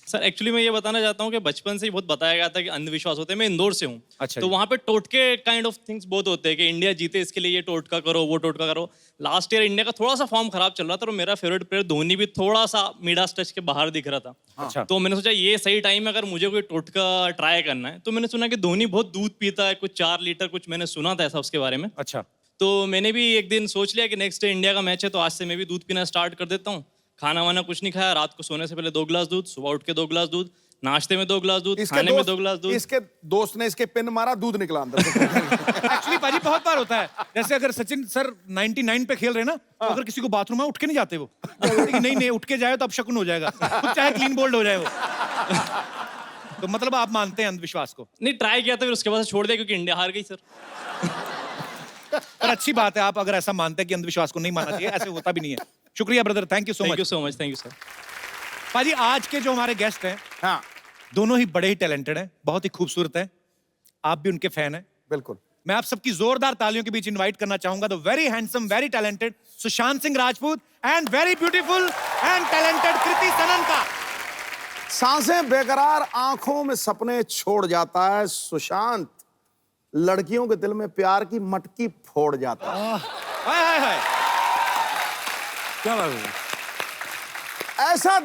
सर एक्चुअली मैं ये बताना चाहता हूँ कि बचपन से ही बहुत बताया गया था कि अंधविश्वास होते हैं। मैं इंदौर से हूँ, अच्छा तो जी। वहाँ पे टोटके काइंड ऑफ थिंग्स बहुत होते हैं कि इंडिया जीते इसके लिए ये टोटका करो, वो टोटका करो। लास्ट ईयर इंडिया का थोड़ा सा फॉर्म खराब चल रहा था और मेरा फेवरेट प्लेयर धोनी भी थोड़ा सा मिडास टच के बाहर दिख रहा था। अच्छा। तो मैंने सोचा ये सही टाइम है, अगर मुझे कोई टोटका ट्राई करना है। तो मैंने सुना कि धोनी बहुत दूध पीता है, कुछ 4 लीटर कुछ मैंने सुना था ऐसा उसके बारे में। अच्छा। तो मैंने भी एक दिन सोच लिया कि नेक्स्ट डे इंडिया का मैच है, तो आज से मैं भी दूध पीना स्टार्ट कर देता हूँ। खाना वाना कुछ नहीं खाया, रात को सोने से पहले 2 गिलास दूध, सुबह उठ के 2 गिलास दूध, नाश्ते में 2 गिलास दूध, खाने में 2 गिलास दूध। इसके दोस्त ने इसके पिन मारा, दूध निकला अंदर से। एक्चुअली पाजी बहुत बार होता है, जैसे अगर सचिन सर 99 पे खेल रहे हैं ना, तो अगर किसी को बाथरूम में उठ के नहीं जाते वो, कहते कि नहीं नहीं उठ के जाए तो अब शकुन हो जाएगा, खुद चाहे क्लीन बोल्ड हो जाए वो। तो मतलब आप मानते हैं अंधविश्वास को? नहीं, ट्राई किया था, फिर उसके बाद से छोड़ दिया क्योंकि इंडिया हार गई सर। पर अच्छी बात है आप अगर ऐसा मानते हैं कि अंधविश्वास को नहीं मानना चाहिए, ऐसे होता भी नहीं है। शुक्रिया brother, thank you so thank much. You so much, thank you sir. पाजी आज के जो हमारे गेस्ट हैं, हाँ, दोनों ही बड़े ही टैलेंटेड हैं, बहुत ही खूबसूरत हैं। आप भी उनके फैन हैं। बिल्कुल। मैं आप सबकी जोरदार तालियों के बीच इनवाइट करना चाहूंगा the very handsome, very talented Sushant Singh Rajput and very beautiful and talented Kriti Sanon का। सांसें बेकरार, आंखों में सपने छोड़ जाता है सुशांत, लड़कियों के दिल में प्यार की मटकी फोड़ जाता है। हाय हाय हाय। क्या बात है? ऐसा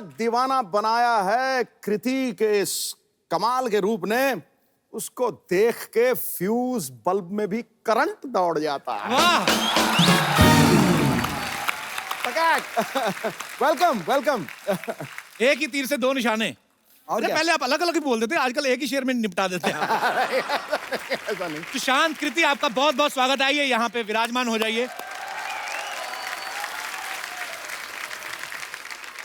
दीवाना बनाया है कृति के इस कमाल के रूप ने, उसको देख के फ्यूज बल्ब में भी करंट दौड़ जाता है। वाह। Welcome welcome. एक ही तीर से 2 निशाने। और अरे क्या? पहले आप अलग अलग ही बोल देते हैं, आजकल एक ही शेर में निपटा देते हैं। ऐसा नहीं। सुशांत, कृति, आपका बहुत बहुत स्वागत। आइए यहाँ पे विराजमान हो जाइए।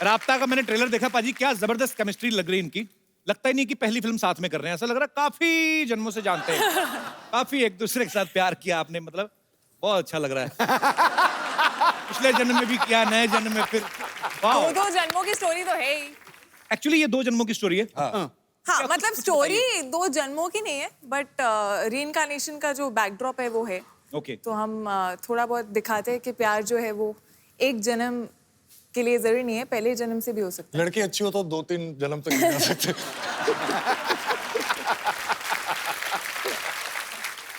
राब्ता का मैंने ट्रेलर देखा पाजी, क्या जबरदस्त केमिस्ट्री लग रही है इनकी। लगता ही नहीं कि पहली फिल्म साथ में कर रहे हैं, ऐसा लग रहा है काफी जन्मों से जानते हैं, काफी एक दूसरे के साथ प्यार किया आपने, मतलब बहुत अच्छा लग रहा है। पिछले जन्म में भी किया, नए जन्म में फिर। वाह। 2 जन्मों की स्टोरी तो है ही। एक्चुअली ये 2 जन्मों की स्टोरी है। हाँ, मतलब स्टोरी 2 जन्मों की नहीं है, बट रीइंकार्नेशन का जो बैकड्रॉप है वो है। ओके। तो हम थोड़ा बहुत दिखाते हैं कि प्यार जो है वो एक जन्म के लिए जरूरी नहीं है, पहले जन्म से भी हो सकता है। लड़की अच्छी हो तो 2-3 जन्म तक नहीं जा सकते।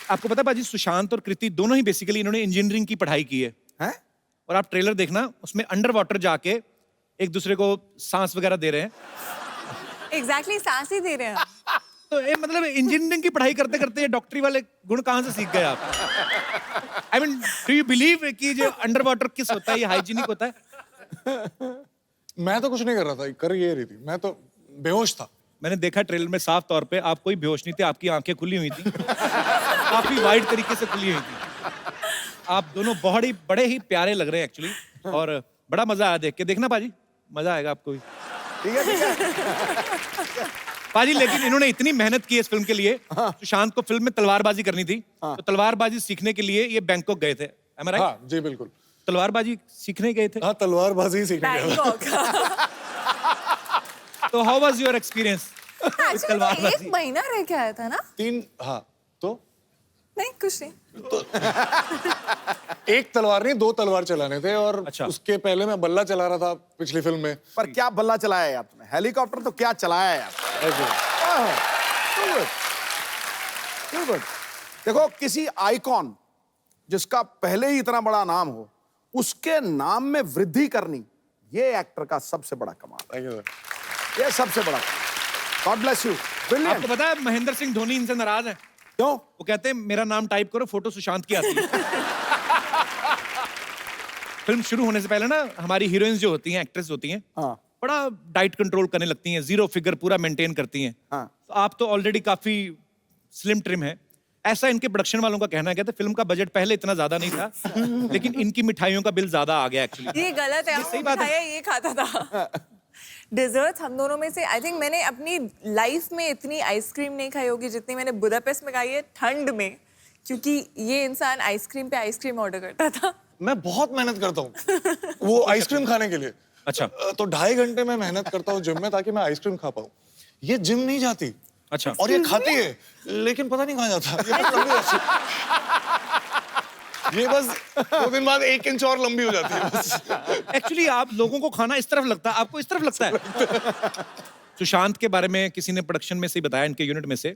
आपको पता है बाजी, सुशांत और कृति दोनों ही बेसिकली इन्होंने इंजीनियरिंग की पढ़ाई की है। हैं? और आप ट्रेलर देखना, उसमें अंडर वाटर जाके एक दूसरे को सांस वगैरह दे रहे हैं। एग्जैक्टली, सांस ही दे रहे हैं हम। तो ये मतलब इंजीनियरिंग की पढ़ाई करते करते ये डॉक्टरी वाले गुण कहाँ से सीख गए आप? I mean do you believe कि जो अंडर वाटर किस होता है ये हाइजीनिक होता है? मैं तो कुछ नहीं कर रहा था, कर ये रही थी, मैं तो बेहोश था। मैंने देखा ट्रेलर में साफ तौर पे, आप कोई बेहोश नहीं थे, आपकी आंखें खुली हुई थी, काफी वाइड तरीके से खुली हुई थी। आप दोनों बहुत ही बड़े ही प्यारे लग रहे हैं एक्चुअली, और बड़ा मजा आया देख के। देखना पाजी, मजा आएगा आपको भी। ठीक है, ठीक है। पाजी लेकिन इन्होंने इतनी मेहनत की इस फिल्म के लिए। सुशांत को फिल्म में तलवारबाजी करनी थी, तो तलवारबाजी सीखने के लिए ये बैंकॉक गए थे। Am I right? हाँ जी बिल्कुल। तलवारबाजी सीखने गए थे? हाँ, तलवारबाजी ही सीखने गया। बैंकॉक। तो how was your experience? Actually, 1 महीना रह के आया था ना? 3, हाँ तो नहीं कुछ नहीं। एक तलवार नहीं, 2 तलवार चलाने थे, और अच्छा। उसके पहले मैं बल्ला चला रहा था पिछली फिल्म में। पर क्या बल्ला चलाया है आपने? हेलीकॉप्टर तो क्या चलाया है आपने? ऐसे। Too good. देखो, किसी आइकॉन जिसका पहले ही इतना बड़ा नाम हो, उसके नाम में वृद्धि करनी, ये एक्टर का सबसे बड़ा कमाल Thank you, sir. है। ये सबसे बड़ा। God bless you. ब्रिलियंट। आपको पता है महेंद्र सिंह धोनी इनसे नाराज है। क्यों? वो कहते हैं मेरा नाम टाइप करो, फोटो सुशांत की आती है। फिल्म शुरू होने से पहले ना हमारी हीरोइंस जो होती हैं, एक्ट्रेस होती हैं, हाँ बड़ा डाइट कंट्रोल करने लगती हैं, 0 फिगर पूरा मेंटेन करती हैं। हाँ। तो आप तो ऑलरेडी काफी स्लिम ट्रिम है, ऐसा इनके प्रोडक्शन वालों का कहना है। कहते फिल्म का बजट पहले इतना ज्यादा नहीं था, लेकिन इनकी मिठाइयों का बिल ज्यादा आ गया एक्चुअली। ये गलत है, सही बात है। मिठाइयाँ ये खाता था। डिजर्ट्स हम दोनों में से आई थिंक मैंने अपनी लाइफ में इतनी आइसक्रीम नहीं खाई होगी जितनी मैंने बुदापेस्ट में खाई है ठंड में, क्योंकि ये इंसान आइसक्रीम पे आइसक्रीम ऑर्डर करता था। मैं बहुत मेहनत करता हूँ वो आइसक्रीम खाने के लिए। अच्छा। तो 2.5 घंटे मैं मेहनत करता हूँ जिम में, ताकि मैं आइसक्रीम खा पाऊँ। ये जिम नहीं जाती। अच्छा। और ये खाती है, लेकिन पता नहीं कहाँ जाता। ये बस 2 दिन बाद 1 इंच और लंबी हो जाती है बस। एक्चुअली आप लोगों को खाना इस तरफ लगता है, आपको इस तरफ लगता है। सुशांत के बारे में किसी ने प्रोडक्शन में से ही बताया, इनके यूनिट में से,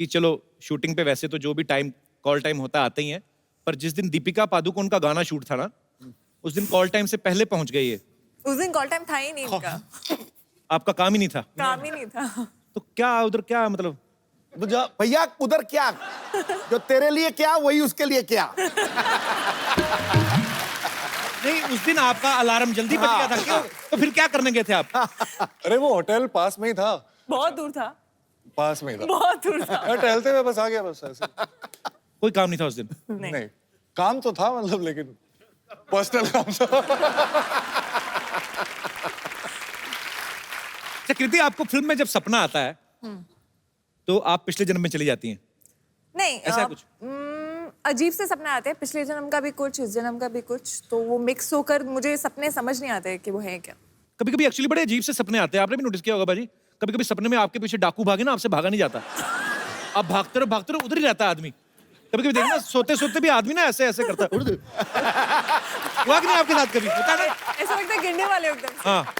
कि चलो शूटिंग पे वैसे तो जो भी टाइम कॉल टाइम होता आते ही है, पर जिस दिन दीपिका पादुकोण का गाना शूट था ना, उस दिन कॉल टाइम से पहले पहुंच गई है। उस दिन कॉल टाइम था ही नहीं इनका, आपका काम ही नहीं था। काम ही नहीं था। तो क्या उधर क्या मतलब? भैया उधर क्या, जो तेरे लिए क्या वही उसके लिए क्या। नहीं, उस दिन आपका अलार्म जल्दी बज गया था क्यों? तो फिर क्या करने गए थे आप? अरे वो होटल पास में ही था। बहुत दूर था। पास में ही था। बहुत दूर था। मैं टहलते हुए बस आ गया, बस ऐसे। कोई काम नहीं था उस दिन? नहीं, काम तो था मतलब, लेकिन पर्सनल काम था। कृति, आपको फिल्म में जब सपना आता है तो आप पिछले जन्म में चली जाती हैं? नहीं, ऐसा कुछ? अजीब से सपने आते हैं, पिछले जन्म का भी कुछ, इस जन्म का भी कुछ, तो वो मिक्स होकर मुझे सपने समझ नहीं आते कि वो है क्या। कभी कभी एक्चुअली बड़े अजीब से सपने आते हैं, आपने भी नोटिस किया होगा बाजी। कभी कभी सपने में आपके पीछे डाकू भागे ना, आपसे भागा नहीं जाता, आप भागते रहो उधर ही रहता है आदमी। कभी कभी देखना सोते सोते भी आदमी ना ऐसे ऐसे करता है। हुआ कि नहीं आपके साथ कभी? होता है ना? ऐसा लगता है गिरने वाले एकदम से। हाँ।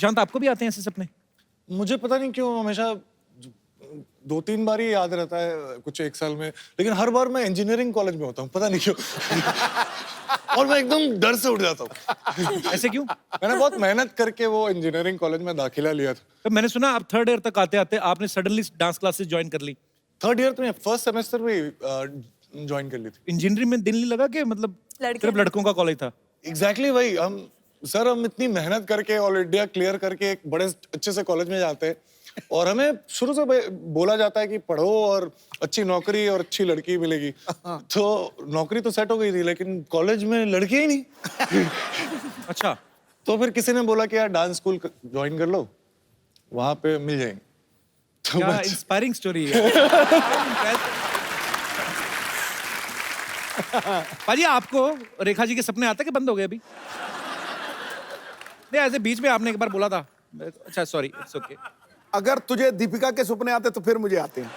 शांत, आपको भी आते हैं ऐसे सपने? मुझे पता नहीं क्यों हमेशा 2-3 बार ही याद रहता है कुछ 1 साल में, लेकिन हर बार मैं इंजीनियरिंग कॉलेज में होता हूँ, पता नहीं क्यों। और मैं एकदम डर से उठ जाता हूँ। ऐसे क्यों? मैंने बहुत मेहनत करके वो इंजीनियरिंग कॉलेज में दाखिला लिया था। तो मैंने सुना आप 3rd ईयर तक आते आते आपने सडनली डांस क्लासेस ज्वाइन कर ली। 3rd ईयर तो मैं फर्स्ट सेमेस्टर में ज्वाइन कर ली थी। इंजीनियरिंग में दिल नहीं लगा कि मतलब सिर्फ लड़कों का कॉलेज था? एग्जैक्टली वही। हम इतनी मेहनत करके ऑल इंडिया क्लियर करके एक बड़े अच्छे से कॉलेज में जाते हैं, और हमें शुरू से बोला जाता है कि पढ़ो और अच्छी नौकरी और अच्छी लड़की मिलेगी। तो नौकरी तो सेट हो गई थी, लेकिन कॉलेज में लड़की ही नहीं। अच्छा। तो फिर किसी ने बोला कि यार डांस स्कूल ज्वाइन कर लो, वहां पे मिल जाएंगे। तो क्या इंस्पायरिंग स्टोरी है। पाजी, आपको रेखा जी के सपने आते कि बंद हो गए अभी? नहीं, ऐसे बीच में आपने एक बार बोला था। अच्छा सॉरी, इट्स ओके। अगर तुझे दीपिका के सपने आते तो फिर मुझे आते हैं।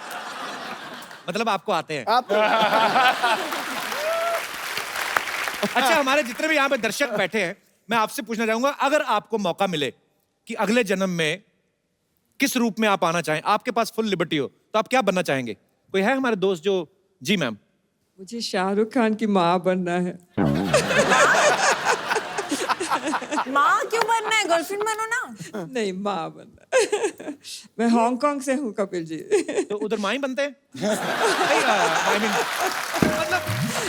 मतलब आपको आते हैं? आते हैं। अच्छा, हमारे जितने भी यहाँ पे दर्शक बैठे हैं, मैं आपसे पूछना चाहूंगा, अगर आपको मौका मिले कि अगले जन्म में किस रूप में आप आना चाहें, आपके पास फुल लिबर्टी हो, तो आप क्या बनना चाहेंगे? कोई है हमारे दोस्त जो? जी मैम। मुझे शाहरुख खान की माँ बनना है। माँ क्यों बनना है? गर्लफ्रेंड बनो ना। नहीं, माँ बनना। मैं हांगकांग से हूँ कपिल जी। तो उधर माँ ही बनते हैं? मतलब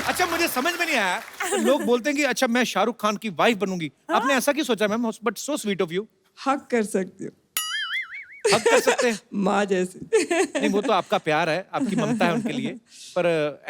अच्छा, मुझे समझ में नहीं आया, तो लोग बोलते हैं कि अच्छा मैं शाहरुख खान की वाइफ बनूंगी। आपने ऐसा क्यों सोचा ma'am? But so sweet of you. हक कर सकती हूँ। हक कर सकते हैं? माँ जैसी। नहीं, वो तो आपका प्यार है, आपकी ममता है उनके लिए, पर